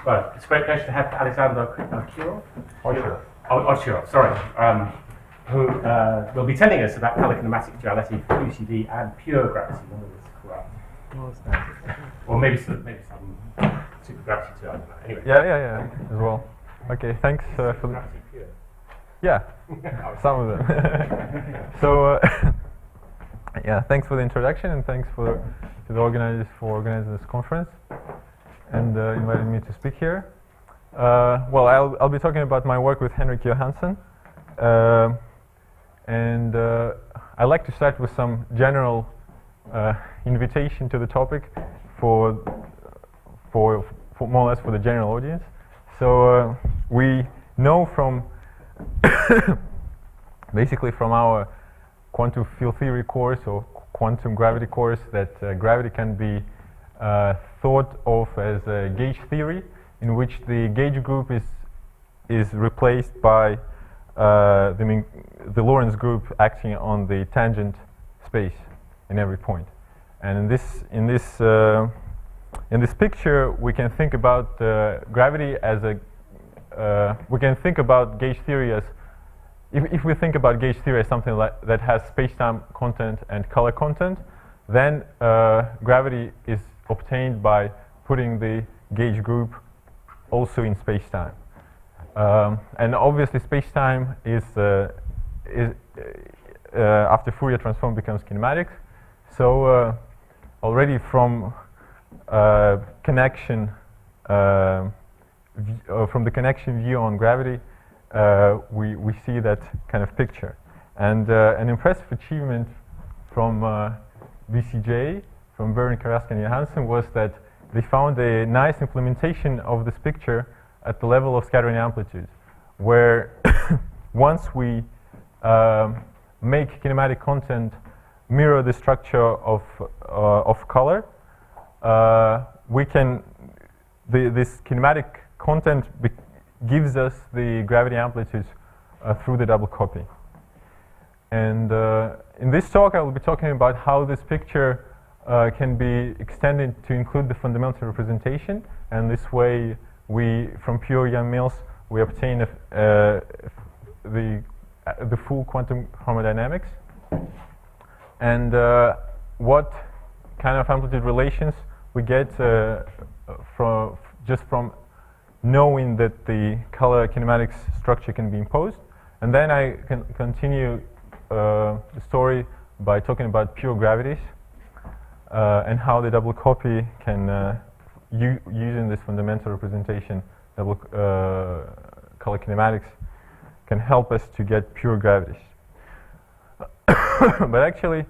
Well, it's a great pleasure to have Alexander Ochirov. Ochirov. Sorry, who will be telling us about color-kinetic duality, QCD, and pure gravity. None of this is corrupt. Or maybe some supergravity too. I don't know. Anyway. Yeah, as well. Okay, thanks for the. Yeah, some of them. So, yeah, thanks for the introduction, and thanks to the organizers for organizing this conference and inviting me to speak here. Well, I'll be talking about my work with Henrik Johansson, and I'd like to start with some general invitation to the topic for more or less for the general audience. So we know from basically from our quantum field theory course or quantum gravity course that gravity can be thought of as a gauge theory, in which the gauge group is replaced by the Lorentz group acting on the tangent space in every point. And in this picture, we can think about gravity as we can think about gauge theory as if we think about gauge theory as something that has space-time content and color content, then gravity is obtained by putting the gauge group also in space-time. And obviously space-time is after Fourier transform becomes kinematics. So already from connection from the connection view on gravity, we see that kind of picture. And an impressive achievement from BCJ, from Bern, Karaska, and Johansson, was that they found a nice implementation of this picture at the level of scattering amplitudes, where once we make kinematic content mirror the structure of color, we can this kinematic content gives us the gravity amplitudes through the double copy. And in this talk, I will be talking about how this picture can be extended to include the fundamental representation, and this way, from pure Yang-Mills, we obtain the full quantum chromodynamics, and what kind of amplitude relations we get just from knowing that the color kinematics structure can be imposed. And then I can continue the story by talking about pure gravities and how the double copy can, using this fundamental representation, double color kinematics, can help us to get pure gravities. But actually,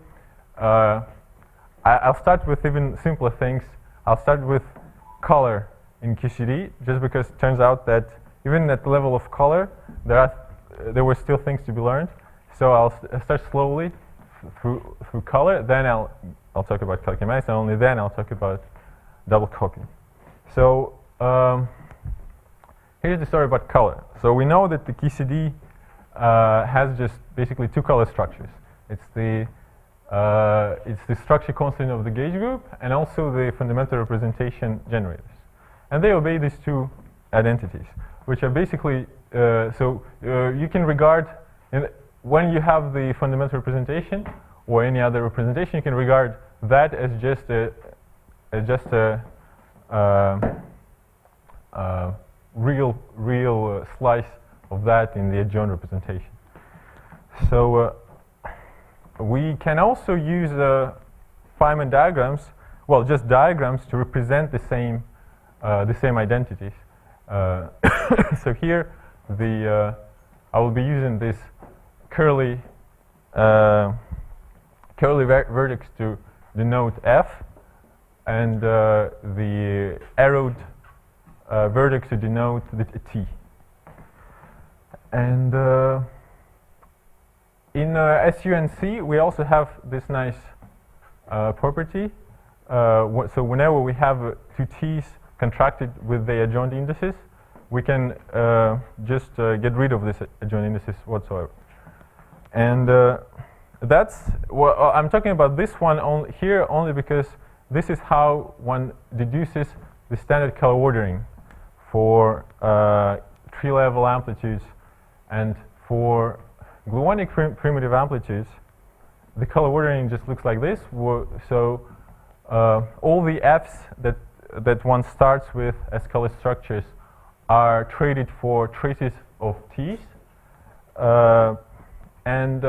I'll start with even simpler things. I'll start with color in QCD, just because it turns out that even at the level of color, there were still things to be learned. So I'll start slowly through color. Then I'll talk about color kinematics, and only then I'll talk about double copy. So here's the story about color. So we know that the QCD has just basically two color structures. It's the structure constant of the gauge group and also the fundamental representation generators. And they obey these two identities, which are basically, you can regard, when you have the fundamental representation or any other representation, you can regard that as just a real slice of that in the adjoint representation. So we can also use Feynman diagrams, well, just diagrams to represent the same identities. So here, I will be using this curly vertex to denote F, and the arrowed vertex to denote the T. And in SU and C, we also have this nice property. So whenever we have two T's contracted with the adjoint indices, we can just get rid of this adjoint indices whatsoever. And I'm talking about this one here only because this is how one deduces the standard color ordering for tree-level amplitudes, and for gluonic primitive amplitudes, the color ordering just looks like this. So all the Fs that one starts with as color structures are traded for traces of Ts, and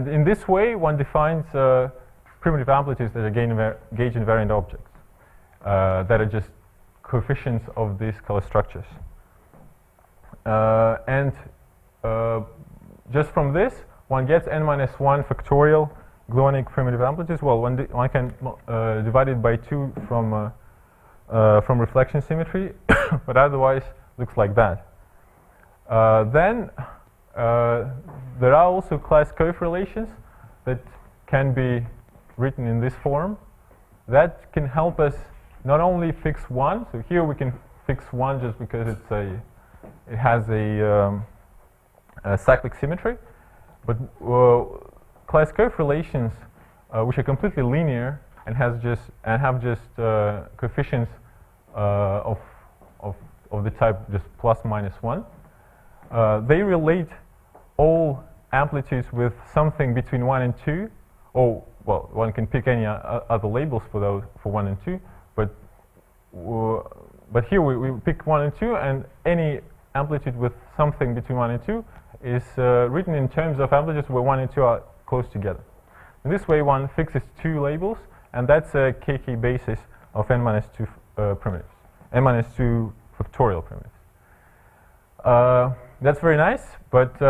in this way one defines primitive amplitudes that are gauge invariant objects that are just coefficients of these color structures. Just from this, one gets n-1 factorial gluonic primitive amplitudes. Well, one can divide it by 2 from reflection symmetry, but otherwise looks like that. Then there are also class coef-relations that can be written in this form. That can help us not only fix 1. So here we can fix 1 just because it has a cyclic symmetry, but class coef-relations, which are completely linear and have just coefficients of the type just plus minus 1. They relate all amplitudes with something between 1 and 2. Oh, well, one can pick any other labels for those, for 1 and 2, but here we pick 1 and 2, and any amplitude with something between 1 and 2 is written in terms of amplitudes where 1 and 2 are close together. In this way, one fixes 2 labels, and that's a KK basis of n-2 primitives, n-2 factorial primitives. That's very nice, but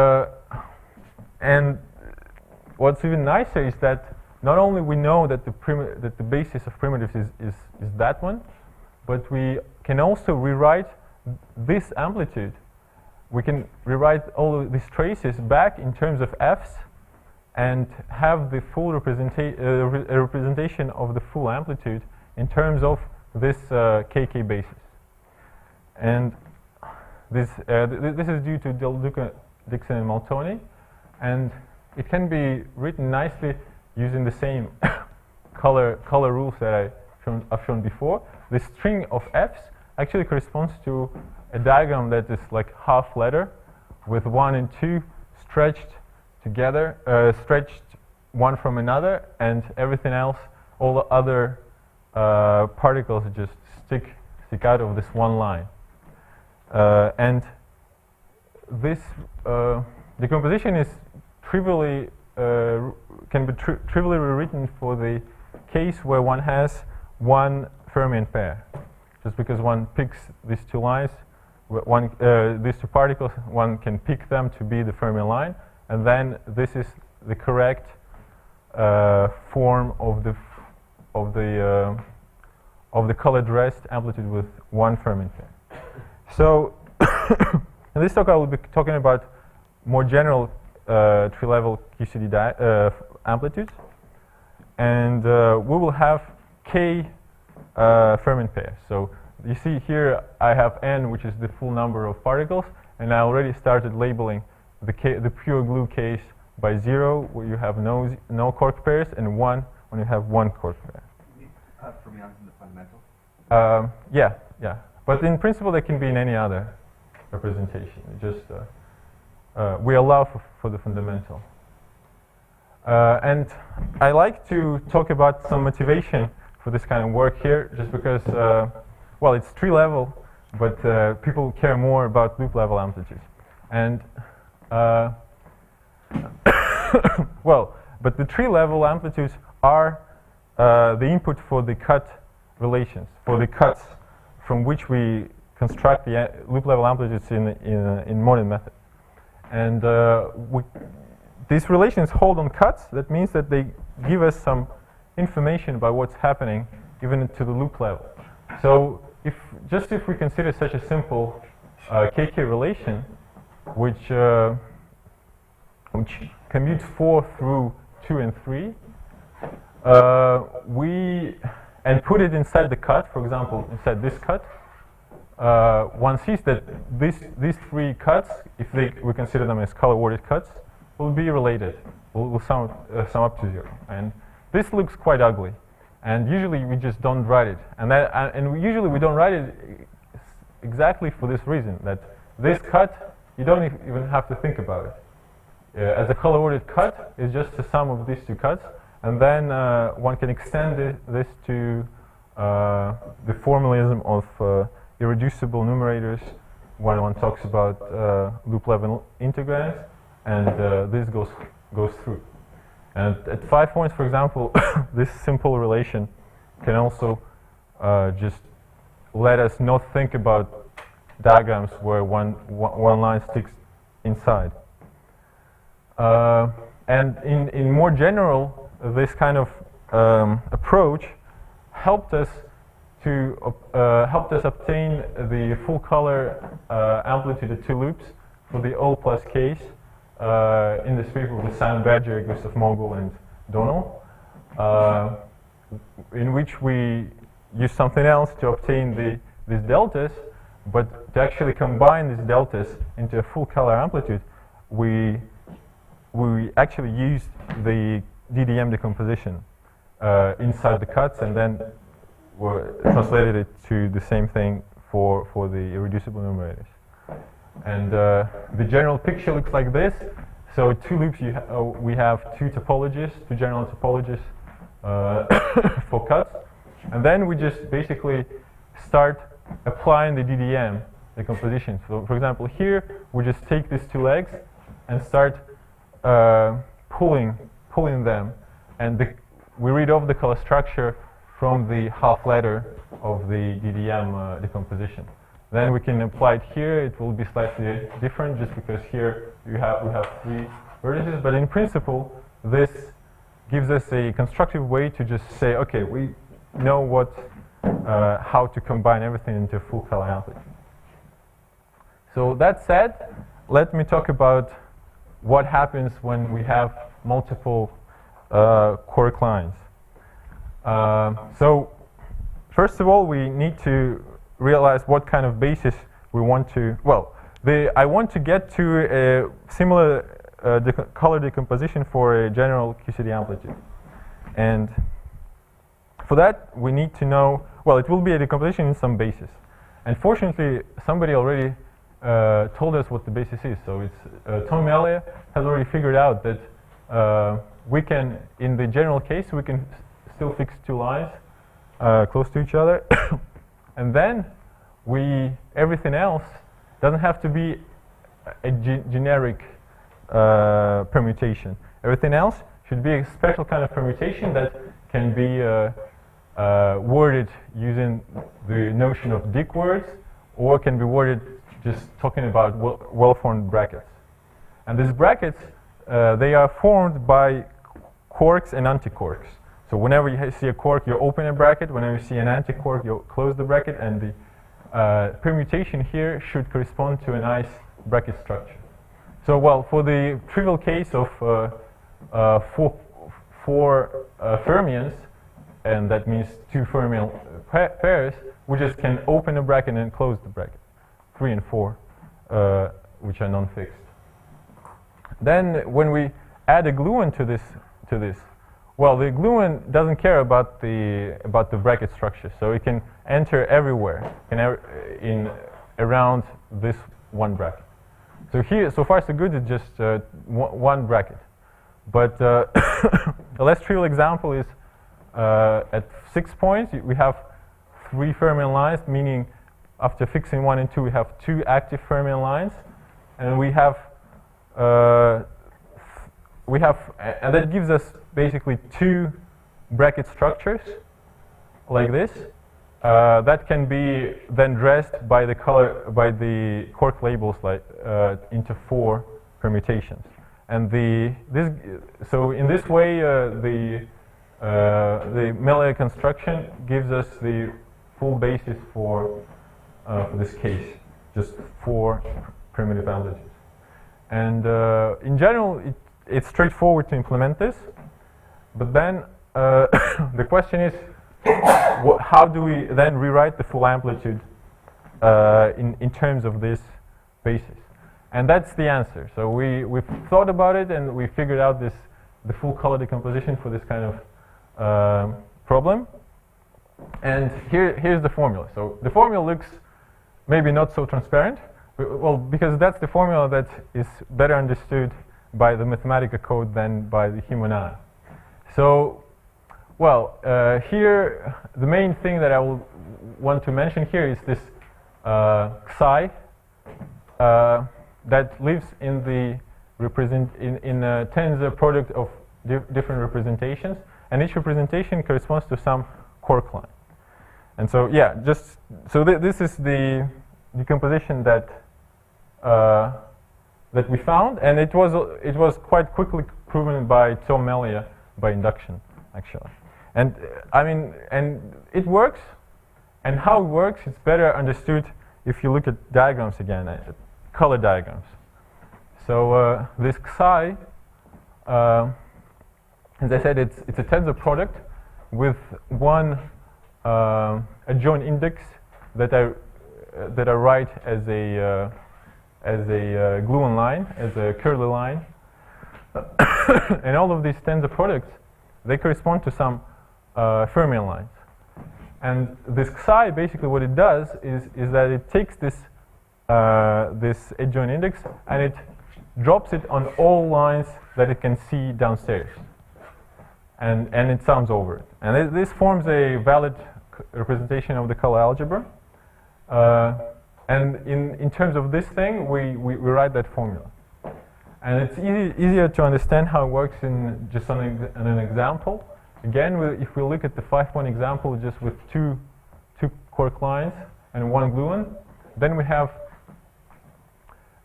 and what's even nicer is that not only we know that the basis of primitives is that one, but we can also rewrite this amplitude. We can rewrite all of these traces back in terms of Fs and have the full representation of the full amplitude in terms of this KK basis. And this is due to Del Duca, Dixon, and Maltoni, and it can be written nicely using the same color rules that I've shown before. The string of Fs actually corresponds to a diagram that is like half ladder with 1 and 2 stretched together, stretched one from another, and everything else, all the other particles just stick out of this one line. And this decomposition is trivially can be trivially rewritten for the case where one has one fermion pair. Just because one picks these 2 lines, these 2 particles, one can pick them to be the fermion line, and then this is the correct form of the color-dressed amplitude with 1 fermion pair. So in this talk I will be talking about more general tree-level QCD amplitudes, and we will have k fermion pairs. So you see here I have n, which is the full number of particles, and I already started labeling the pure glue case by 0, where you have no quark pairs, and 1 when you have 1 quark pair. Fermions in the fundamental? Yeah. But in principle, they can be in any other representation. Just we allow for the fundamental. And I like to talk about some motivation for this kind of work here, just because, well, it's tree level, but people care more about loop level amplitudes. And well, but the tree level amplitudes are the input for the cut relations, for the cuts from which we construct the loop level amplitudes in modern method. And these relations hold on cuts. That means that they give us some information about what's happening even to the loop level. So if we consider such a simple KK relation, which commute 4 through 2 and 3, and put it inside the cut, for example, inside this cut, one sees that these 3 cuts, if we consider them as color-ordered cuts, will be related, will sum up to 0. And this looks quite ugly. And usually we just don't write it. And usually we don't write it exactly for this reason, that this cut, you don't even have to think about it. As a color-ordered cut is just the sum of these two cuts, and then one can extend this to the formalism of irreducible numerators when one talks about loop-level integrands, and this goes through. And at 5 points, for example, this simple relation can also just let us not think about diagrams where one line sticks inside. And in more general, this kind of approach helped us obtain the full color amplitude at 2 loops for the O plus case in this paper with Simon Badger, Gustav Mogul, and Donald, in which we use something else to obtain these deltas, but to actually combine these deltas into a full color amplitude, we actually used the DDM decomposition inside the cuts, and then translated it to the same thing for the irreducible numerators. And the general picture looks like this. So 2 loops, we have 2 topologies, 2 general topologies for cuts. And then we just basically start applying the DDM decomposition. So for example, here we just take these 2 legs and start pulling them, and we read off the color structure from the half letter of the DDM decomposition. Then we can apply it here. It will be slightly different just because here we have 3 vertices, but in principle this gives us a constructive way to just say, okay, we know how to combine everything into full color amplitude. So that said, let me talk about what happens when we have multiple quark lines. So first of all, we need to realize what kind of basis we want to, I want to get to a similar color decomposition for a general QCD amplitude. And for that, we need to know, it will be a decomposition in some basis. And fortunately, somebody already told us what the basis is. So it's Tom Elliott has already figured out that we can, in the general case, we can still fix 2 lines close to each other. And then everything else doesn't have to be a generic permutation. Everything else should be a special kind of permutation that can be worded using the notion of Dick words, or can be worded just talking about well-formed brackets. And these brackets, they are formed by quarks and antiquarks. So whenever you see a quark, you open a bracket. Whenever you see an antiquark, you close the bracket. And the permutation here should correspond to a nice bracket structure. So, for the trivial case of 4 fermions, and that means 2 fermion pairs, we just can open a bracket and close the bracket. 3 and 4, which are non-fixed. Then, when we add a gluon to this, the gluon doesn't care about the bracket structure, so it can enter everywhere, around this one bracket. So here, so far so good, it's just one bracket. But a less trivial example is at 6 points, we have 3 fermion lines, meaning after fixing 1 and 2, we have 2 active fermion lines, and and that gives us basically 2 bracket structures like this that can be then dressed by the quark labels into 4 permutations. And so in this way, the Meilleur construction gives us the full basis for this case, just 4 primitive amplitudes. And in general, it's straightforward to implement this, but then the question is, how do we then rewrite the full amplitude in terms of this basis? And that's the answer. So we've thought about it, and we figured out the full color decomposition for this kind of problem. And here's the formula. So the formula looks maybe not so transparent, well, because that's the formula that is better understood by the Mathematica code than by the human eye. So, well, here the main thing that I will want to mention here is this psi that lives in the in a tensor product of different representations, and each representation corresponds to some quark line. And so, yeah, just so this is the decomposition that that we found, and it was quite quickly proven by Tom Melia by induction, actually. And I mean, and it works. And how it works, it's better understood if you look at diagrams again, color diagrams. So this psi, as I said, it's a tensor product with one adjoint index that I write as a gluon line, as a curly line, and all of these tensor products, they correspond to some fermion lines. And this psi, basically, what it does is that it takes this this adjoint index and it drops it on all lines that it can see downstairs, and it sums over it. And this forms a valid representation of the color algebra. And in terms of this thing, we write that formula. And it's easier to understand how it works in just on an example. Again, if we look at the 5-point example just with two quark lines and one gluon, then we have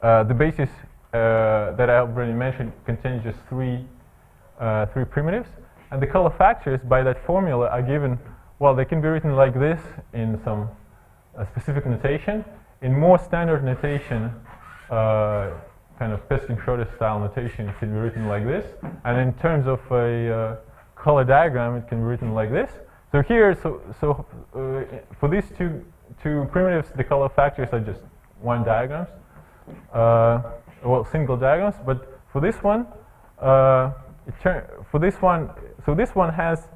the basis that I already mentioned contains just three primitives, and the color factors by that formula are given. Well, they can be written like this in some specific notation. In more standard notation, kind of Peskin-Schroeder style notation, it can be written like this. And in terms of a color diagram, it can be written like this. So here, for these two primitives, the color factors are just one diagrams, well, single diagrams. But for this one, so this one has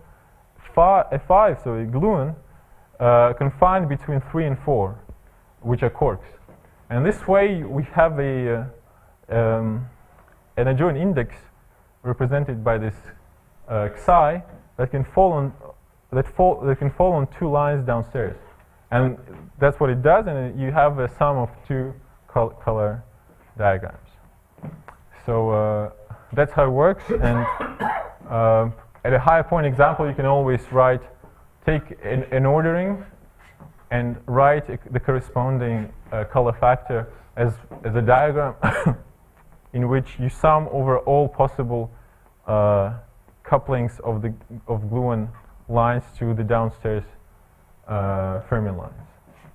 a 5, so a gluon, confined between 3 and 4, which are quarks. And this way, we have an adjoint index represented by this psi that can fall on two lines downstairs, and that's what it does. And you have a sum of two color diagrams. So that's how it works. And at a higher point example, you can always take an ordering and write the corresponding color factor as a diagram in which you sum over all possible couplings of gluon lines to the downstairs fermion lines.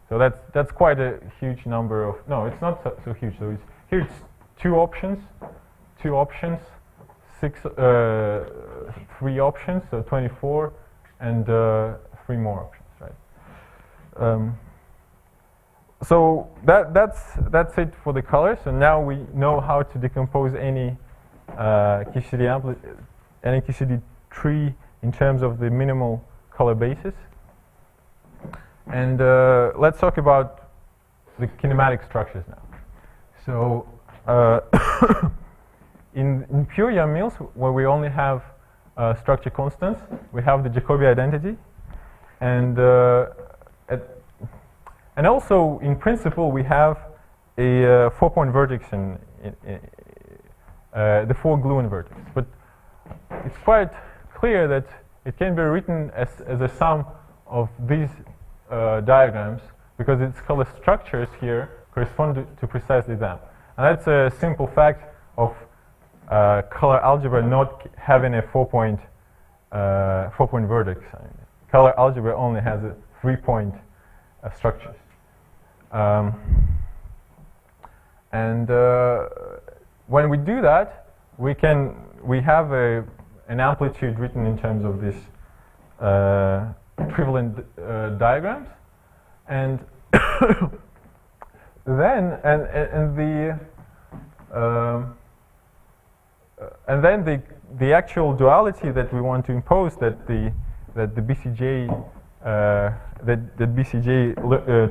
So that's quite a huge number of. No, it's not so huge. So here it's two options, 3 options, so 24, and 3 more options, right? So that's it for the colors. So now we know how to decompose any QCD tree in terms of the minimal color basis. And let's talk about the kinematic structures now. So in pure Yang-Mills, where we only have structure constants, we have the Jacobi identity, and also in principle we have a 4-point vertex in the 4 gluon vertex. But it's quite clear that it can be written as a sum of these diagrams, because its color structures here correspond to precisely them. And that's a simple fact of color algebra not having a 4-point vertex. I mean, color algebra only has 3-point structures. And when we do that, we have an amplitude written in terms of this equivalent diagrams, and then then the actual duality that we want to impose, that that the BCJ that BCJ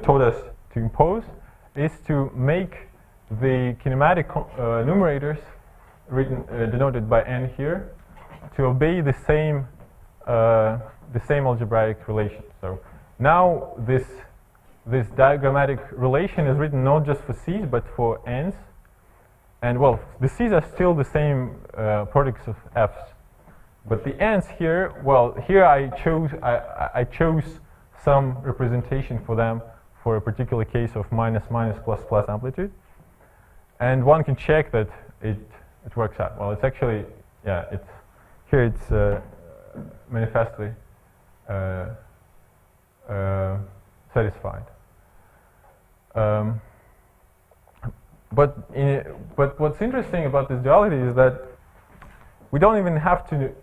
taught us to impose is to make the kinematic numerators denoted by n here to obey the same algebraic relation. So now this diagrammatic relation is written not just for C's but for n's, and well, the C's are still the same products of F's, but the n's here, well, here I chose some representation for them for a particular case of minus plus plus amplitude, and one can check that it works out. Well, it's actually, yeah, it's manifestly satisfied. But what's interesting about this duality is that we don't even have to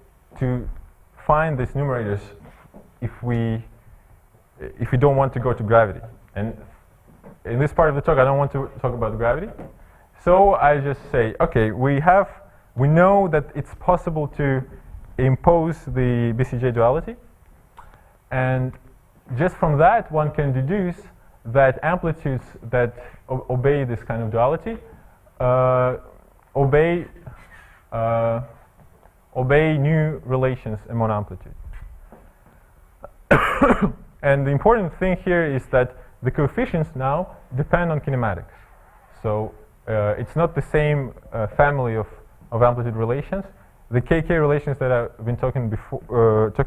find these numerators if we don't want to go to gravity. And in this part of the talk, I don't want to talk about gravity. So I just say, okay, we know that it's possible to impose the BCJ duality, and just from that one can deduce that amplitudes that obey this kind of duality obey new relations among amplitudes. And the important thing here is that the coefficients now depend on kinematics. So it's not the same family of amplitude relations. The KK relations that I've been talking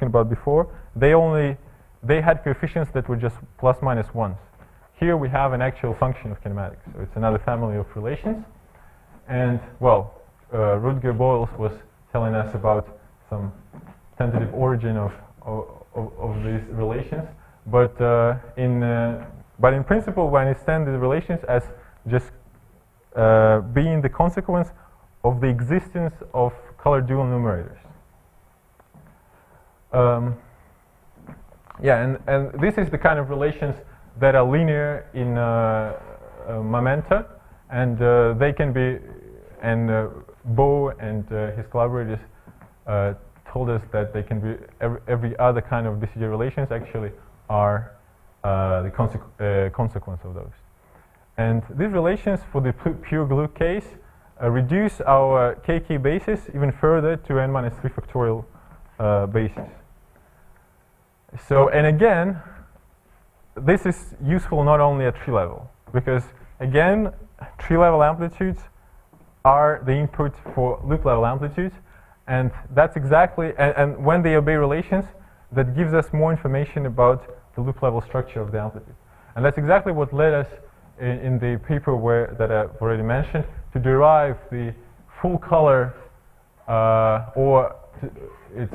about before, they had coefficients that were just plus minus ones. Here we have an actual function of kinematics, so it's another family of relations. And well, Rutger Boyles was telling us about some tentative origin of these relations, but in principle we understand the relations as just being the consequence of the existence of color dual numerators. Yeah, and this is the kind of relations that are linear in momenta, and they can be, and Bo and his collaborators told us that they can be, every other kind of BCJ relations actually are the consequence of those. And these relations for the pure glue case reduce our KK basis even further to n minus 3 factorial basis. So, and again, this is useful not only at tree level, because again, tree level amplitudes are the input for loop level amplitudes, and that's exactly, and when they obey relations, that gives us more information about the loop level structure of the amplitude. And that's exactly what led us in the paper that I've already mentioned to derive the full color, it's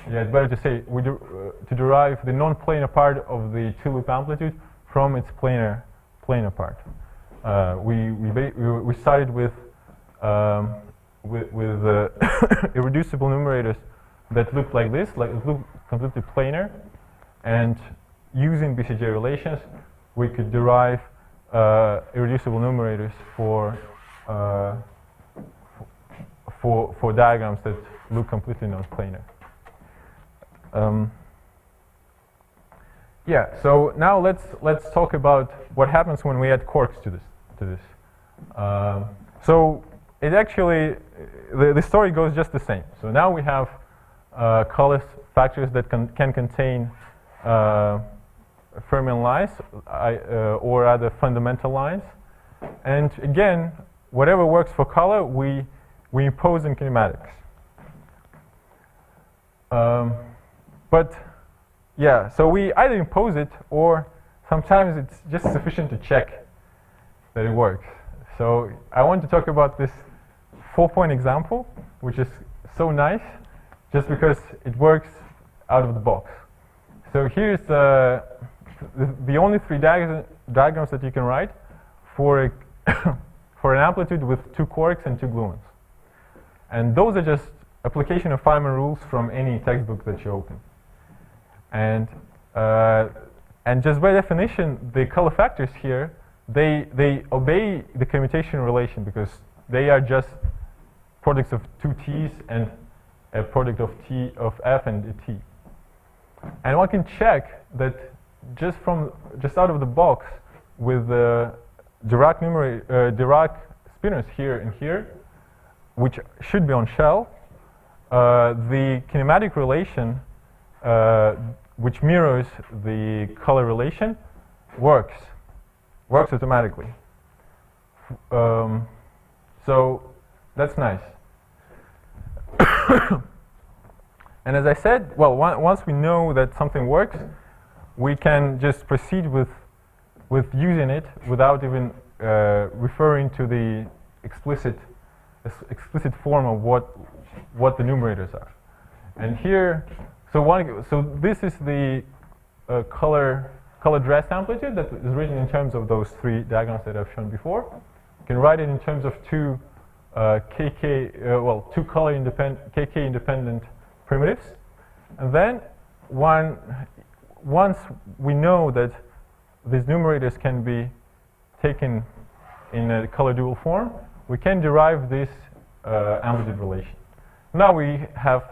better to say to derive the non-planar part of the two-loop amplitude from its planar part. We started with irreducible numerators that look like this, look completely planar, and using BCJ relations, we could derive irreducible numerators for diagrams that look completely non-planar. Yeah. So now let's talk about what happens when we add quarks to this. So it actually the story goes just the same. So now we have color factors that can contain fermion lines or other fundamental lines, and again, whatever works for color, we impose in kinematics. But yeah, so we either impose it, or sometimes it's just sufficient to check that it works. So I want to talk about this 4-point example, which is so nice, just because it works out of the box. So here's the only 3 diagrams that you can write for for an amplitude with 2 quarks and 2 gluons. And those are just application of Feynman rules from any textbook that you open. And just by definition, the color factors here, they obey the commutation relation because they are just products of 2 T's and a product of T of F and a T. And one can check that just out of the box with the Dirac spinors here and here, which should be on shell, the kinematic relation, which mirrors the color relation, works automatically. So that's nice. And as I said, well, once we know that something works, we can just proceed with using it without even referring to the explicit form of what the numerators are. And here, so this is the color dress amplitude that is written in terms of those three diagrams that I've shown before. You can write it in terms of two two color KK independent primitives, and then once we know that these numerators can be taken in a color dual form, we can derive this amplitude relation. Now we have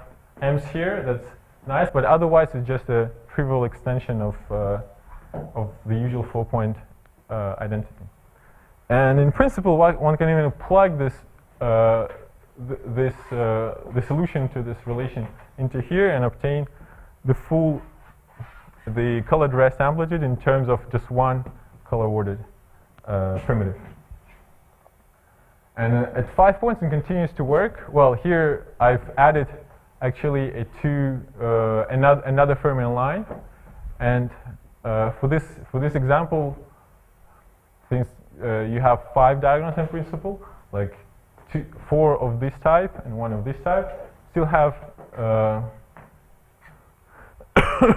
m's here. That's nice, but otherwise it's just a trivial extension of the usual 4-point identity. And in principle, one can even plug this the solution to this relation into here and obtain the color dress amplitude in terms of just one color ordered primitive. And at 5 points it continues to work. Well, here I've added actually another Fermion line, and for this example, since you have 5 diagonals in principle, like 4 of this type and 1 of this type, still have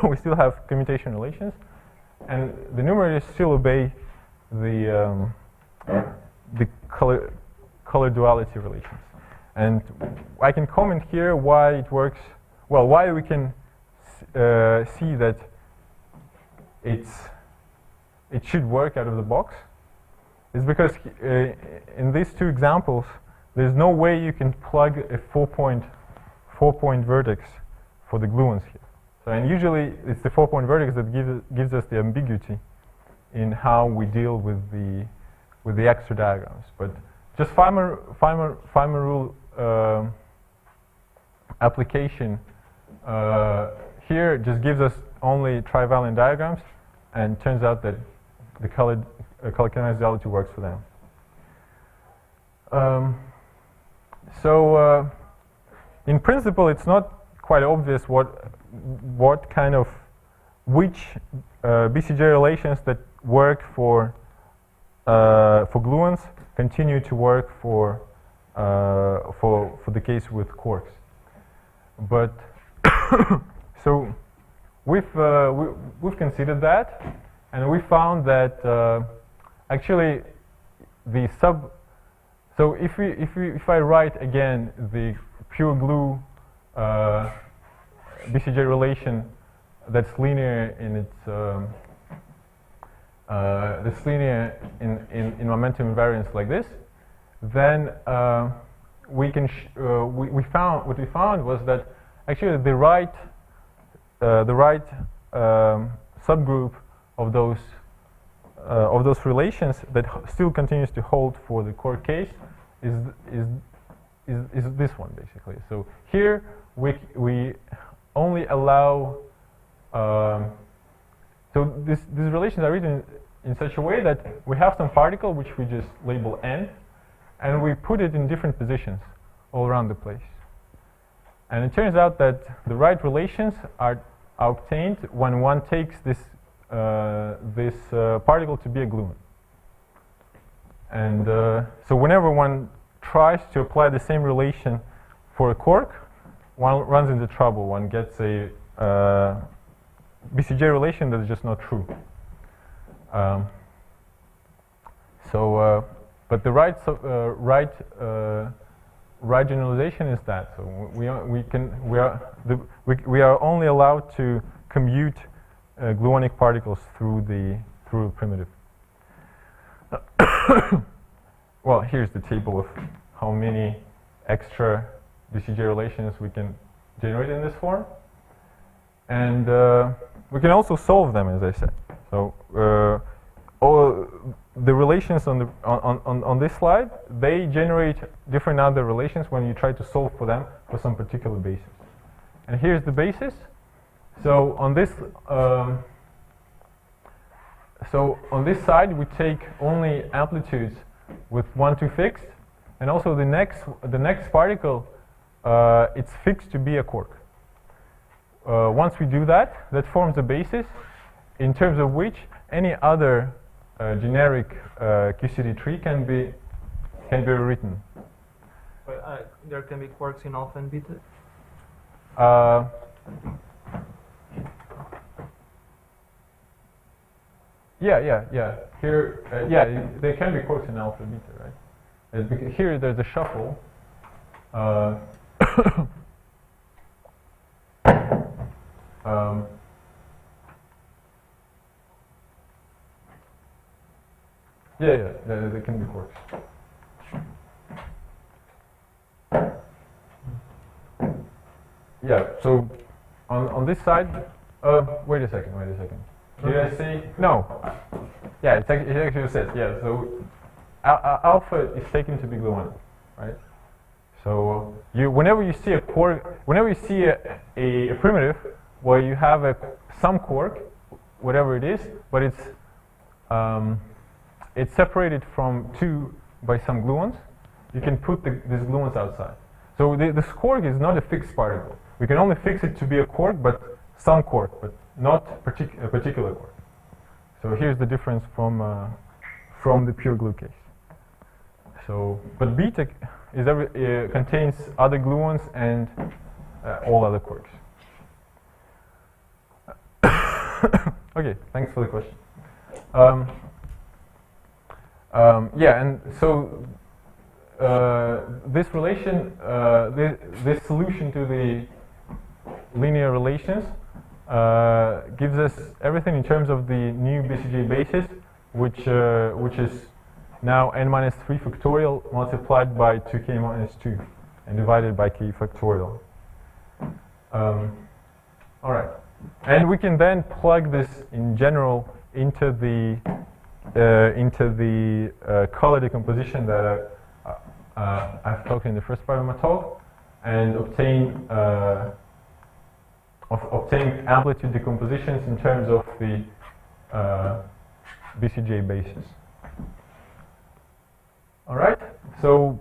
we still have commutation relations, and the numerators still obey the color duality relations. And I can comment here why it works. Well, why we can see that it should work out of the box is because in these two examples, there's no way you can plug a 4-point vertex for the gluons here. So, and usually it's the 4-point vertex that gives us the ambiguity in how we deal with the extra diagrams. But just Feynman rule application here just gives us only trivalent diagrams, and turns out that the color-kinematics duality works for them. So in principle, it's not quite obvious which BCJ relations that work for gluons continue to work for the case with quarks. But so we've considered that, and we found that actually the so if I write again the pure glue BCJ relation that's linear in its that's linear in momentum invariance like this, then we found what we found was that actually the right subgroup of those relations that still continues to hold for the core case is this one basically. So here we only allow so these relations are written in such a way that we have some particle which we just label n, and we put it in different positions all around the place. And it turns out that the right relations are obtained when one takes this particle to be a gluon. And so whenever one tries to apply the same relation for a quark, one runs into trouble. One gets a BCJ relation that is just not true. But the right generalization is that. So we are only allowed to commute gluonic particles through the primitive. Well, here's the table of how many extra BCJ relations we can generate in this form. And we can also solve them, as I said. So all the relations on this slide, they generate different other relations when you try to solve for them for some particular basis. And here's the basis. So on this side, we take only amplitudes with 1, 2 fixed, and also the next particle, it's fixed to be a quark. Once we do that, that forms a basis in terms of which any other generic QCD tree can be rewritten. But there can be quarks in alpha and beta? Yeah. Here, there can be quarks in alpha and beta, right? Here there's a shuffle. There can be quarks. Yeah, so on this side, wait a second. Did I say? No. Yeah, it actually says, yeah, so alpha is taken to be gluon, right? So whenever you see a quark, whenever you see a primitive where you have some quark, whatever it is, but it's separated from 2 by some gluons, you can put these gluons outside. So this quark is not a fixed particle. We can only fix it to be a quark, but some quark, but not a particular quark. So here's the difference from the pure glue case. So, but beta is contains other gluons and all other quarks. Okay, thanks for the question. Yeah, and so this relation, this solution to the linear relations gives us everything in terms of the new BCJ basis, which is now n minus 3 factorial multiplied by 2k minus 2 and divided by k factorial. All right, and we can then plug this in general into the color decomposition that I've talked in the first part of my talk, and obtain amplitude decompositions in terms of the BCJ basis. All right. So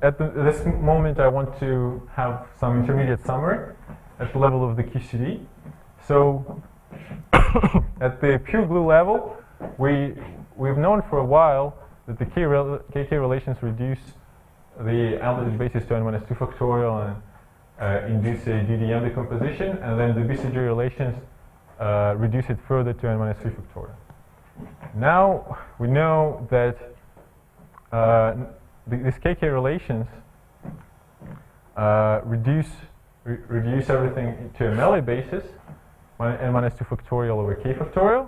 at this moment, I want to have some intermediate summary at the level of the QCD. So at the pure glue level, we've known for a while that the KK relations reduce the amplitude basis to n minus 2 factorial and induce a DDM decomposition, and then the BCJ relations reduce it further to n minus 3 factorial. Now we know that these KK relations reduce everything to a melee basis, n minus 2 factorial over k factorial,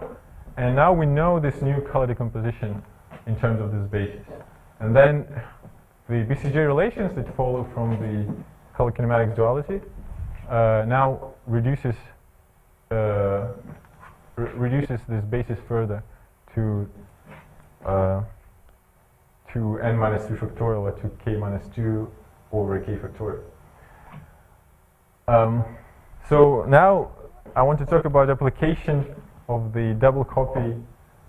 and now we know this new color decomposition in terms of this basis. And then the BCJ relations that follow from the color-kinematics duality now reduces this basis further to n minus 3 factorial or to k minus 2 over k factorial. So now I want to talk about application of the double copy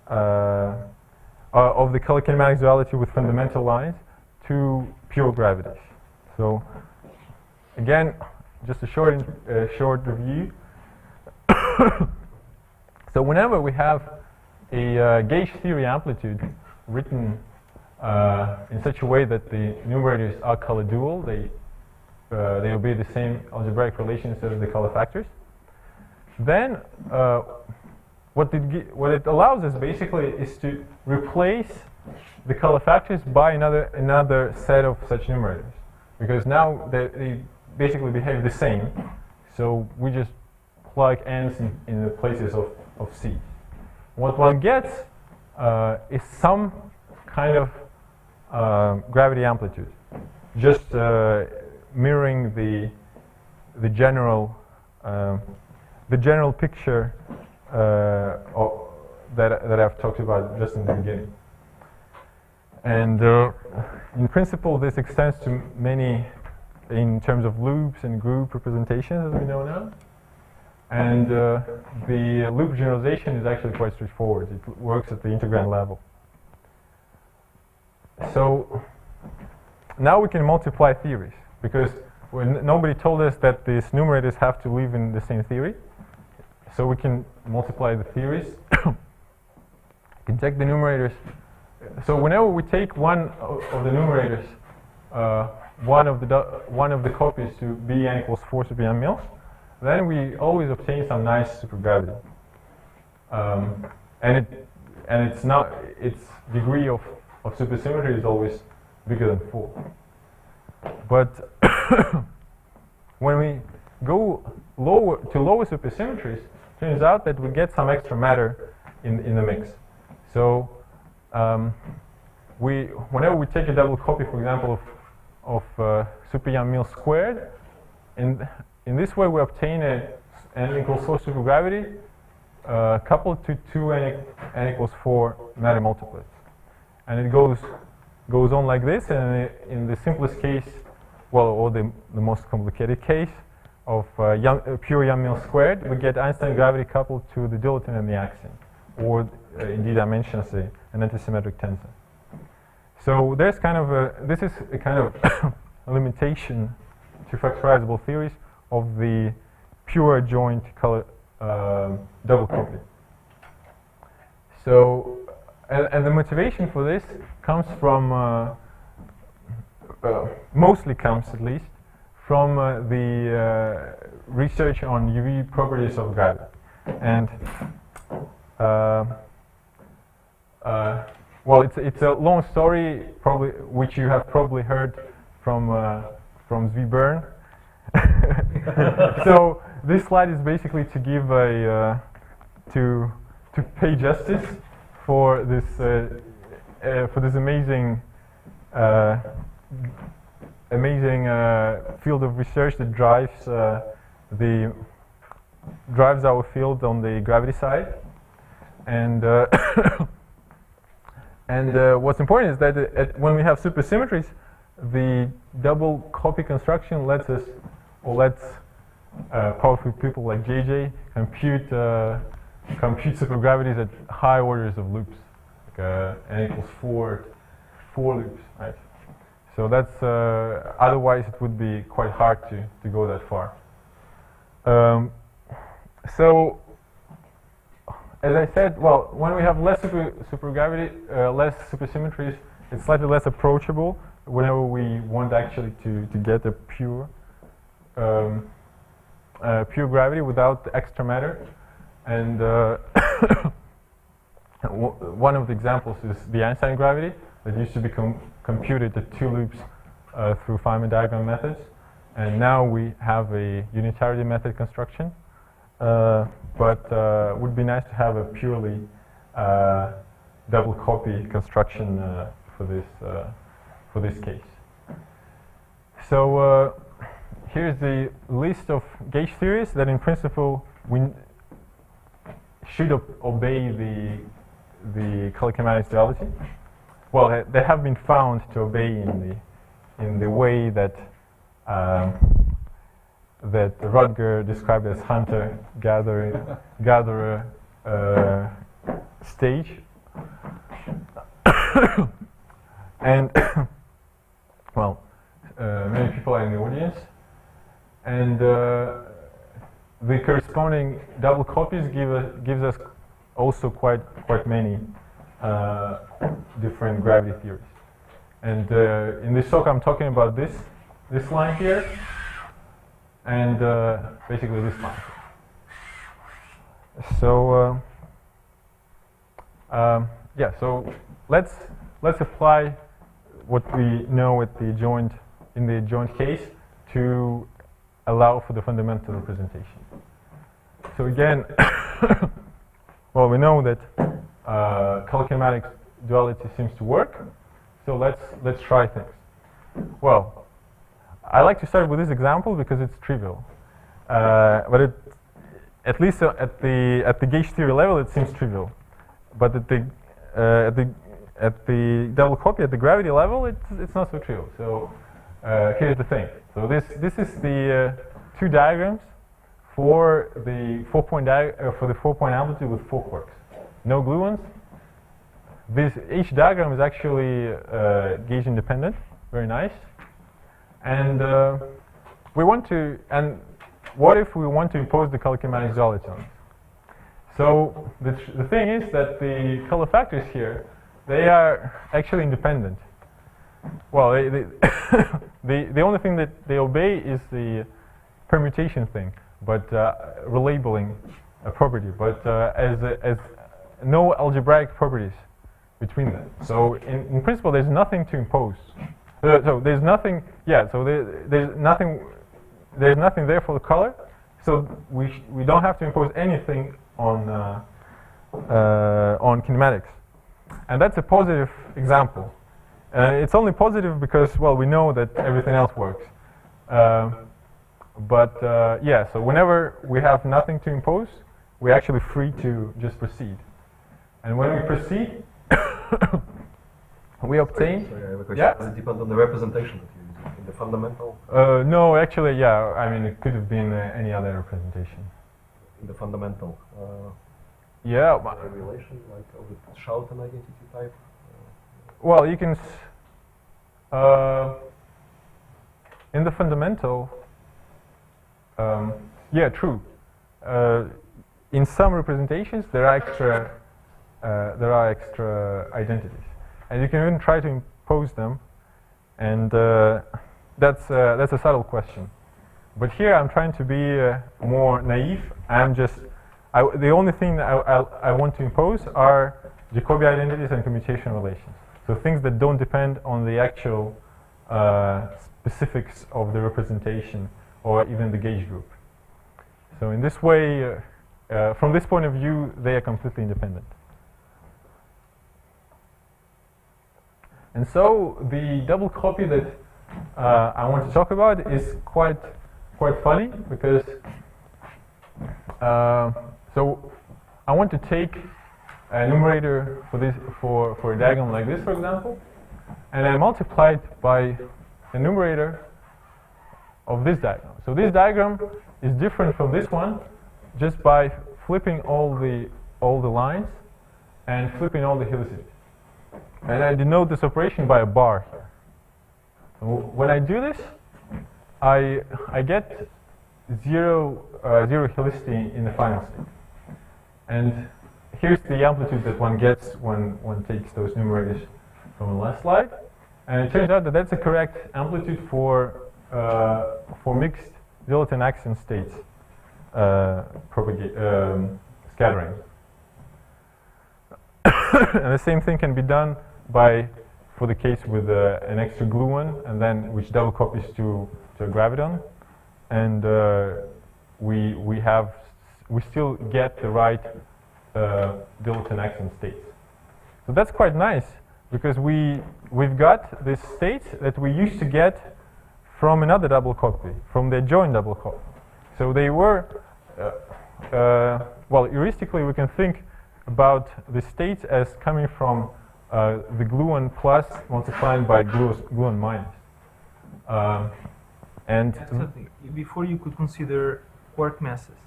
of the color-kinematics duality with fundamental lines to pure gravities. So again, just a short review. So whenever we have a gauge theory amplitude written in such a way that the numerators are color dual, they obey the same algebraic relations as the color factors, then what it allows us basically is to replace the color factors by another set of such numerators, because now they basically behave the same. So we just plug n's in the places of c. What one gets is some kind of gravity amplitude, just mirroring the general the general picture that I've talked about just in the beginning. And in principle, this extends to many, in terms of loops and group representations, as we know now. And the loop generalization is actually quite straightforward. It works at the integrand level. So now we can multiply theories, because nobody told us that these numerators have to live in the same theory. So we can multiply the theories. We can take the numerators. So whenever we take one of the numerators, one of the copies to Bn equals 4 super m mils, then we always obtain some nice supergravity. And its degree of supersymmetry is always bigger than 4. But when we go to lower supersymmetries, it turns out that we get some extra matter in the mix. So whenever we take a double copy, for example, of super Young Mills squared, in this way we obtain n equals 4 supergravity coupled to 2 n equals 4 matter multiplets. And it goes on like this, and in the simplest case, well, or the most complicated case of pure Young-Mills squared, we get Einstein gravity coupled to the duality and the axiom, or indeed I mentioned an antisymmetric tensor. So there's kind of this is a kind of a limitation to factorizable theories of the pure joint color double copy. So and the motivation for this comes from mostly comes at least from the research on UV properties of gravity. And well, it's a long story, probably, which you have probably heard from Zvi Bern. So this slide is basically to give to pay justice for this amazing field of research that drives our field on the gravity side. And what's important is that when we have supersymmetries, the double copy construction lets powerful people like JJ compute supergravities at high orders of loops, like n equals 4 loops, right? So that's otherwise it would be quite hard to go that far. So as I said, well, when we have less supergravity, less supersymmetries, it's slightly less approachable whenever we want actually to get a pure gravity without the extra matter. And one of the examples is the Einstein gravity that used to be computed at 2 loops through Feynman diagram methods. And now we have a unitarity method construction. But it would be nice to have a purely double copy construction for this case. So here's the list of gauge theories that in principle we should obey the color-kinematics duality. Well, they have been found to obey in the way that that Rutger described as hunter-gatherer stage. And well, many people are in the audience, and the corresponding double copies gives us also quite many different gravity theories. And in this talk, I'm talking about this line here, and basically this line. So yeah, so let's apply what we know at the joint in the joint case to allow for the fundamental representation. So again, well, we know that color-kinematics duality seems to work. So let's try things. Well, I like to start with this example because it's trivial, but at least at the gauge theory level, it seems trivial, but at the double copy at the gravity level, it's not so trivial. So here's the thing. So this is the two diagrams for the 4-point amplitude with 4 quarks, no gluons. Each diagram is actually gauge independent, very nice. And we want to. And what if we want to impose the color-kinematics duality on it? So the thing is that the color factors here, they are actually independent. Well, the only thing that they obey is the permutation thing, but relabeling a property, but as no algebraic properties between them. So in principle, there's nothing to impose. So there's nothing. Yeah. So there's nothing. There's nothing there for the color. So we don't have to impose anything on kinematics, and that's a positive example. It's only positive because, well, we know that everything else works. Yeah, so whenever we have nothing to impose, we're actually free to just proceed. And when we proceed, we obtain. Sorry, I have a question. Yeah? Does it depend on the representation that you're using in the fundamental? No, actually, yeah. I mean, it could have been any other representation. In the fundamental. Yeah. A relation like of the Schouten identity type. Well, you can. In the fundamental. Yeah, true. In some representations, there are extra identities, and you can even try to impose them, and that's a subtle question. But here, I'm trying to be more naive. The only thing that I want to impose are Jacobi identities and commutation relations. So things that don't depend on the actual specifics of the representation or even the gauge group. So in this way, from this point of view, they are completely independent. And so the double copy that I want to talk about is quite funny because so I want to take a numerator for a diagram like this, for example, and I multiply it by the numerator of this diagram. So this diagram is different from this one just by flipping all the lines and flipping all the helicities. And I denote this operation by a bar here. So when I do this, I get zero helicity in the final state. And here's the amplitude that one gets when one takes those numerators from the last slide. And it turns out that that's a correct amplitude for mixed Zillerton axion states scattering. And the same thing can be done for the case with an extra gluon, and then which double copies to a graviton, and we still get the right Zillerton axion states. So that's quite nice because we've got this state that we used to get from another double copy, from the adjoint double copy. So they were well, heuristically we can think about the states as coming from the gluon plus multiplied by gluon minus. And before you could consider quark masses.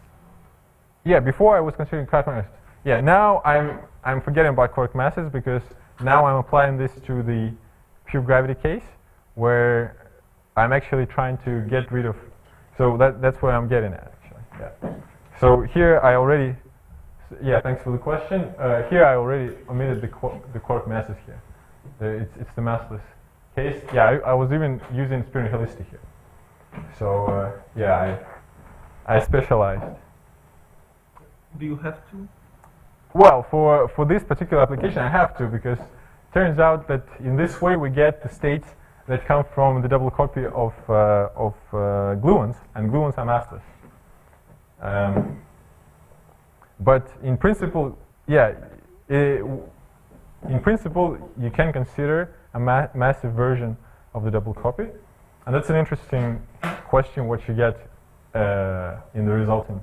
Yeah, before I was considering quark masses. Yeah, now I'm forgetting about quark masses because now I'm applying this to the pure gravity case where I'm actually trying to get rid of. So that's where I'm getting at actually. Yeah. So here I already. Yeah, thanks for the question. Here I already omitted the quark masses here. It's the massless case. Yeah, I was even using spinning helicity here. So yeah, I specialized. Do you have to? Well, for this particular application, I have to because it turns out that in this way we get the states that come from the double copy of gluons, and gluons are massless. But in principle, yeah, in principle, you can consider a massive version of the double copy, and that's an interesting question. What you get in the resulting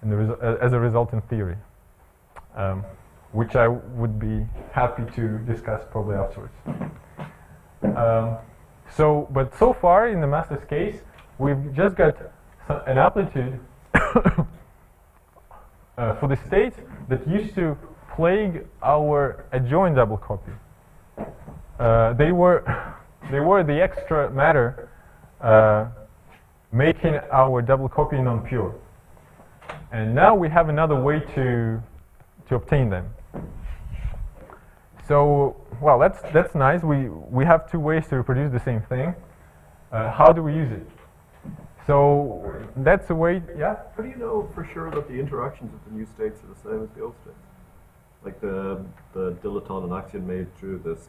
as a result in theory, which I would be happy to discuss probably afterwards. But so far in the master's case, we've just got an amplitude for the states that used to plague our adjoint double copy. They were the extra matter making our double copy non-pure. And now we have another way to obtain them. So, well, that's nice. We have two ways to reproduce the same thing. How do we use it? So that's a way. Yeah. How do you know for sure that the interactions of the new states are the same as the old states? Like the dilaton and axion made through the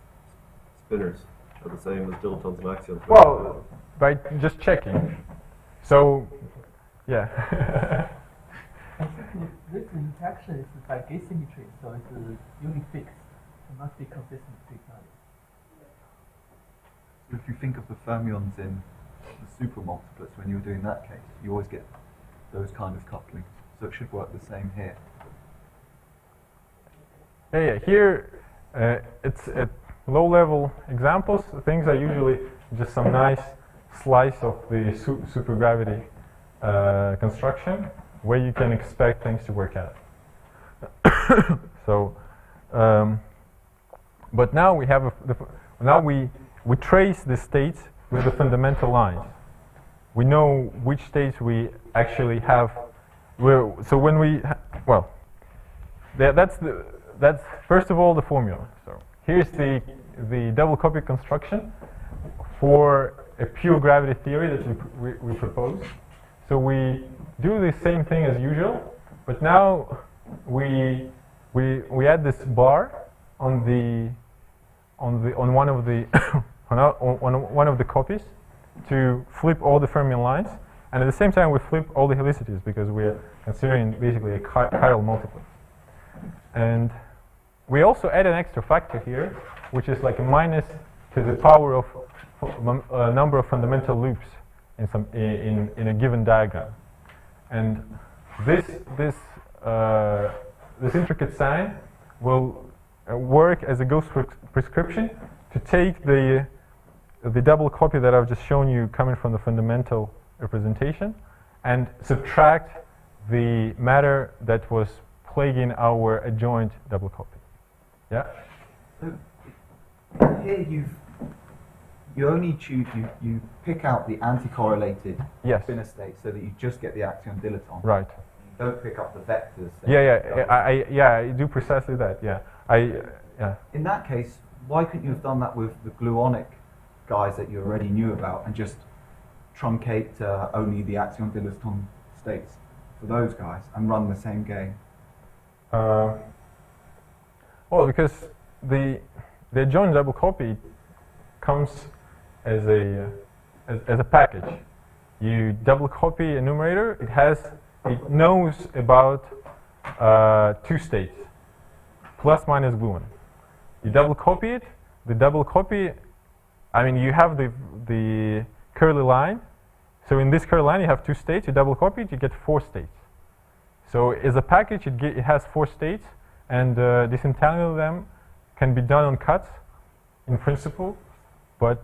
spinners are the same as dilitons and axions? Well, by just checking. So, yeah. I think this interaction is by gauge symmetry, so it's unit fixed. It must be consistent with equality. So if you think of the fermions in the supermultiplets, when you're doing that case, you always get those kind of couplings. So it should work the same here. Yeah. Here, it's at low-level examples. Things are usually just some nice slice of the supergravity construction, where you can expect things to work out. So, but now we have we trace the states with the fundamental lines. We know which states we actually have. So when we that's first of all the formula. So here's the double copy construction for a pure gravity theory that we propose. So we do the same thing as usual, but now we add this bar on one of the on one of the copies to flip all the fermion lines, and at the same time we flip all the helicities because we're considering basically a chiral multiplet. And we also add an extra factor here, which is like a minus to the power of a number of fundamental loops in a given diagram. And this intricate sign will work as a ghost prescription to take the double copy that I've just shown you coming from the fundamental representation and subtract the matter that was plaguing our adjoint double copy. Yeah? So here you only choose, you pick out the anti-correlated Yes. spinor state so that you just get the axion dilaton. Right. You don't pick up the vectors. I do precisely that. Yeah. In that case, why couldn't you have done that with the gluonic guys that you already knew about and just truncate only the axion dilaton states for those guys and run the same game? Well, because the adjoint double copy comes as a package. You double copy a numerator. It knows about two states, plus minus gluon. You double copy it. The double copy, I mean, you have the curly line. So in this curly line, you have two states. You double copy it, you get 4 states. So as a package, it has 4 states, and disentangling them can be done on cuts, in principle. But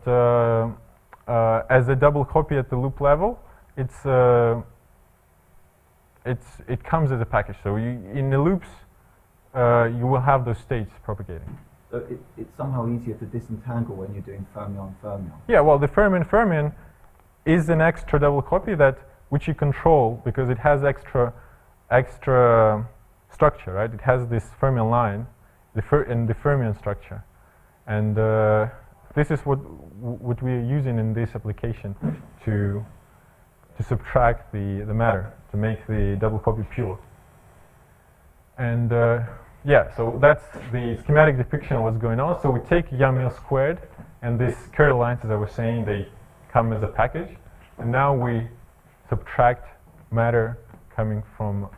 as a double copy at the loop level, it comes as a package. So in the loops, you will have those states propagating. So it's somehow easier to disentangle when you're doing fermion-fermion. Yeah, well, the fermion-fermion is an extra double copy which you control because it has extra structure, right? It has this fermion line, in the fermion structure, and this is what we are using in this application to subtract the matter to make the double copy pure. And yeah, so that's the schematic depiction of what's going on. So we take Yang-Mills squared, and these curly lines, as I was saying, they come as a package, and now we subtract matter coming from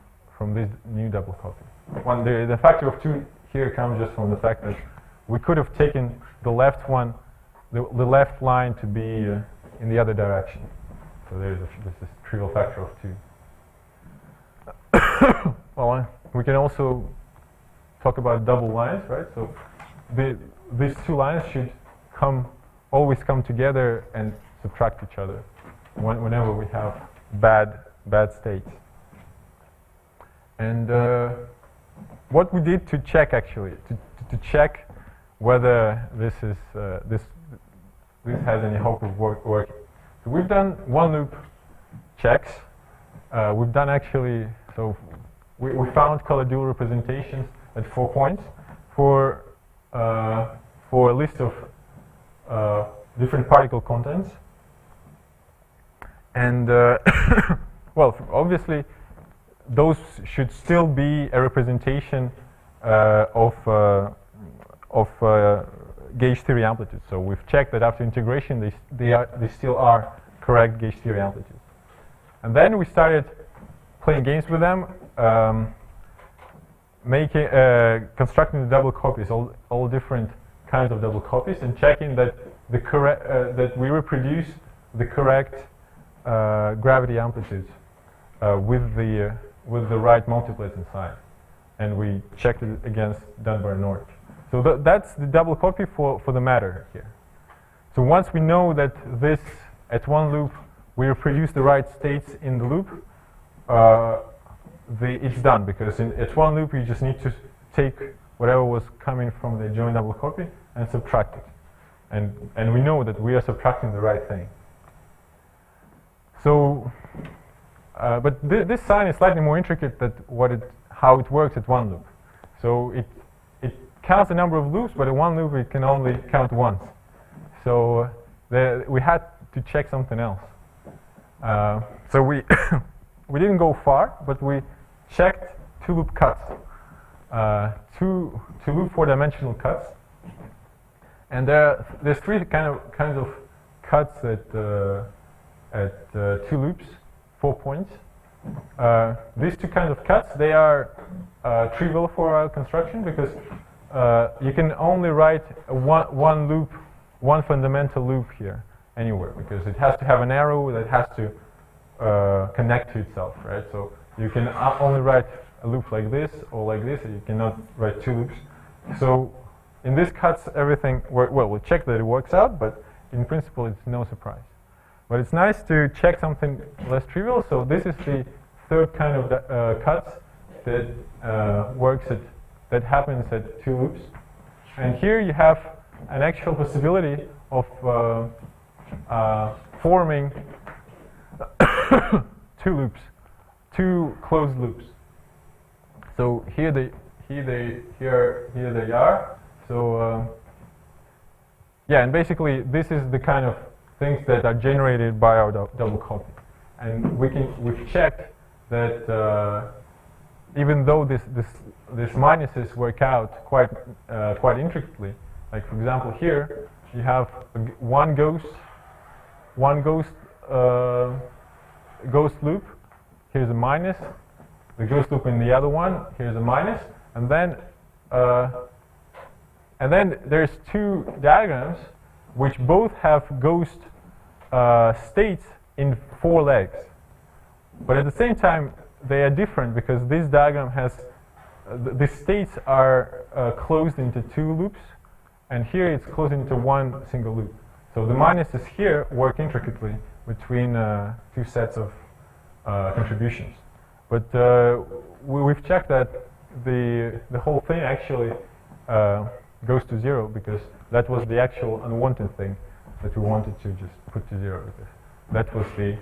this new double copy. The factor of 2 here comes just from the fact that we could have taken the left one, the left line to be in the other direction. So there's this trivial factor of 2. well, we can also talk about double lines, right? So these two lines should always come together and subtract each other whenever we have bad states. And what we did to check, actually, to check whether this has any hope of working. So we've done one loop checks. We've done actually, so we found color dual representations at 4 points for a list of different particle contents. And well, obviously, those should still be a representation of gauge theory amplitudes. So we've checked that after integration, they still are correct gauge theory amplitudes. And then we started playing games with them, constructing the double copies, all different kinds of double copies, and checking that that we reproduce the correct gravity amplitudes with the right multiplets inside, and we checked it against Dunbar and Norwich. So that's the double copy for the matter here. So once we know that this at one loop we reproduce the right states in the loop, it's done, because at one loop you just need to take whatever was coming from the joint double copy and subtract it, and we know that we are subtracting the right thing. So, but this sign is slightly more intricate than how it works at one loop. So it counts the number of loops, but at one loop it can only count once. So we had to check something else. So we we didn't go far, but we checked two loop cuts, two loop 4-dimensional cuts, and there's three kinds of cuts at 2 loops, 4 points. These two kinds of cuts, they are trivial for our construction, because you can only write one loop, one fundamental loop here anywhere, because it has to have an arrow that has to connect to itself, right? So you can only write a loop like this or like this, and you cannot write 2 loops. So in these cuts, everything, well, we check that it works out, but in principle, it's no surprise. But it's nice to check something less trivial. So this is the third kind of cuts that that happens at 2 loops. And here you have an actual possibility of forming 2 loops, 2 closed loops. So here they are. So yeah, and basically this is the kind of things that are generated by our double copy, and we've checked that even though these minuses work out quite intricately. Like, for example, here you have one ghost loop. Here's a minus. The ghost loop in the other one. Here's a minus, and then there's 2 diagrams which both have ghost states in 4 legs, but at the same time they are different, because this diagram has the states are closed into 2 loops, and here it's closed into 1 single loop. So the minuses here work intricately between 2 sets of contributions. But we've checked that the whole thing actually goes to 0, because that was the actual unwanted thing that we wanted to just put to 0. Because that was the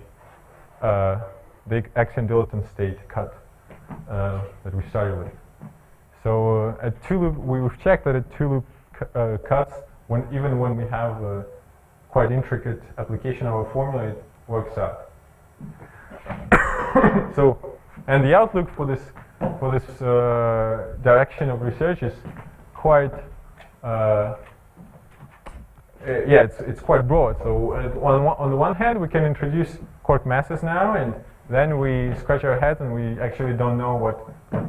axion dilaton state cut that we started with. So at 2 loop, we've checked that at 2 loop cuts, even when we have a quite intricate application of our formula, it works out. So, and the outlook for this direction of research is quite yeah, it's quite broad. So on the one hand, we can introduce quark masses now, and then we scratch our heads and we actually don't know what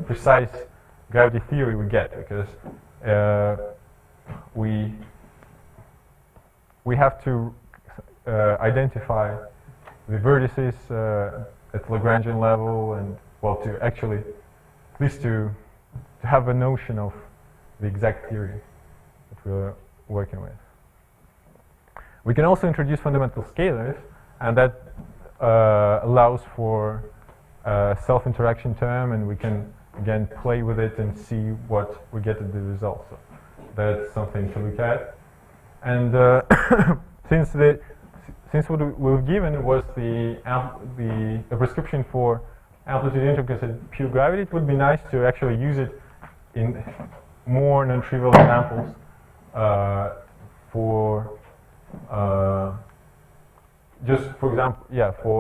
precise gravity theory we get, because we have to identify the vertices at Lagrangian level, and well, to actually, at least to have a notion of the exact theory that we're working with. We can also introduce fundamental scalars, and that allows for a self-interaction term, and we can again play with it and see what we get at the result. So that's something to look at. And since what we've given was a prescription for amplitude integrals at pure gravity, it would be nice to actually use it in more non-trivial examples for just for example, for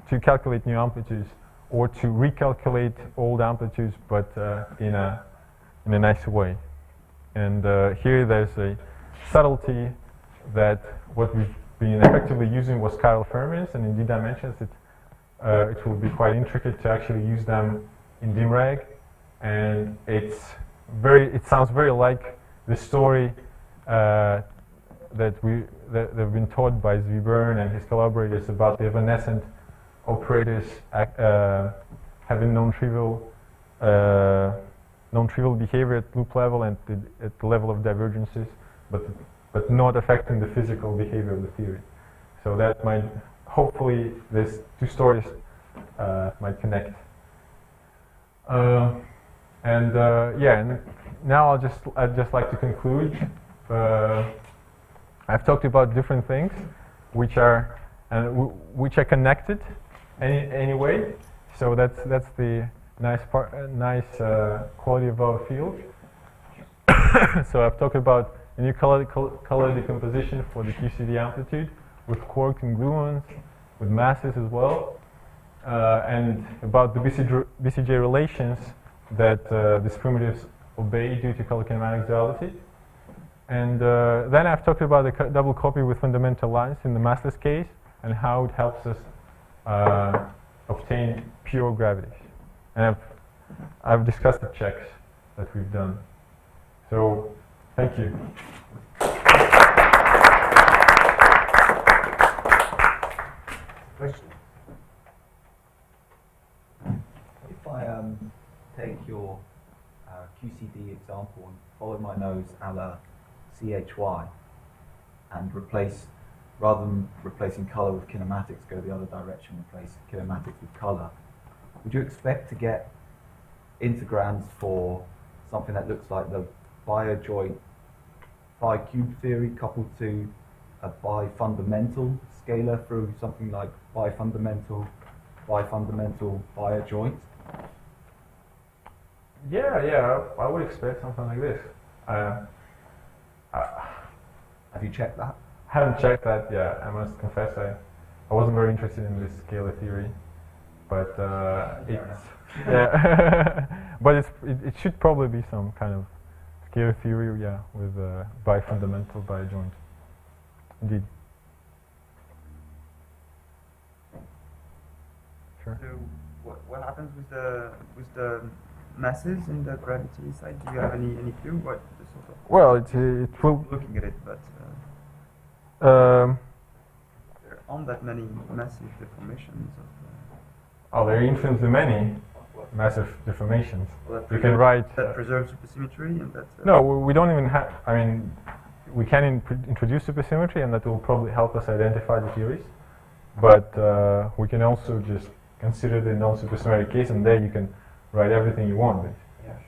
to calculate new amplitudes, or to recalculate old amplitudes, but in a nice way. And here there's a subtlety that what we've been effectively using was chiral fermions, and in d dimensions it will be quite intricate to actually use them in dim-reg, and it sounds very like the story that have been taught by Zvi Bern and his collaborators about the evanescent operators having non-trivial behavior at loop level and at the level of divergences, but not affecting the physical behavior of the theory. So that might, hopefully, these two stories might connect. And now I'd just like to conclude. I've talked about different things which are connected anyway. So that's the nice quality of our field. So I've talked about a new color decomposition for the QCD amplitude with quarks and gluons, with masses as well, and about the BCJ relations that these primitives obey due to color-kinematics duality. And then I've talked about the double copy with fundamental lines in the massless case and how it helps us obtain pure gravities. And I've discussed the checks that we've done. So, thank you. Question? If I take your QCD example and follow my nose a la CHY and rather than replacing color with kinematics, go the other direction, replace kinematics with color, would you expect to get integrands for something that looks like the bi-adjoint phi-cube theory coupled to a bi-fundamental scalar through something like bi-fundamental, bi-adjoint? Yeah, I would expect something like this. Have you checked that? I haven't checked that yet. I must confess I wasn't very interested in this scalar theory, but but it should probably be some kind of scalar theory, with bi-fundamental, bi-adjoint. Indeed. Sure. So what happens with the masses in the gravity side? Do you have any clue what the sort of? Well, it will. Looking at it, but Um, there aren't that many massive deformations. there are infinitely many massive deformations. Well, You can write. that preserves supersymmetry, and that. No, we don't even have. I mean, we can introduce supersymmetry, and that will probably help us identify the theories. But we can also just consider the non-supersymmetric case, and there you can write everything you want. Basically. Yeah,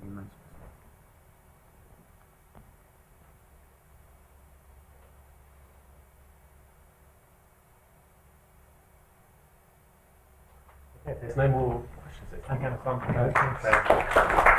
sure. If there's no more questions, it's time to have fun.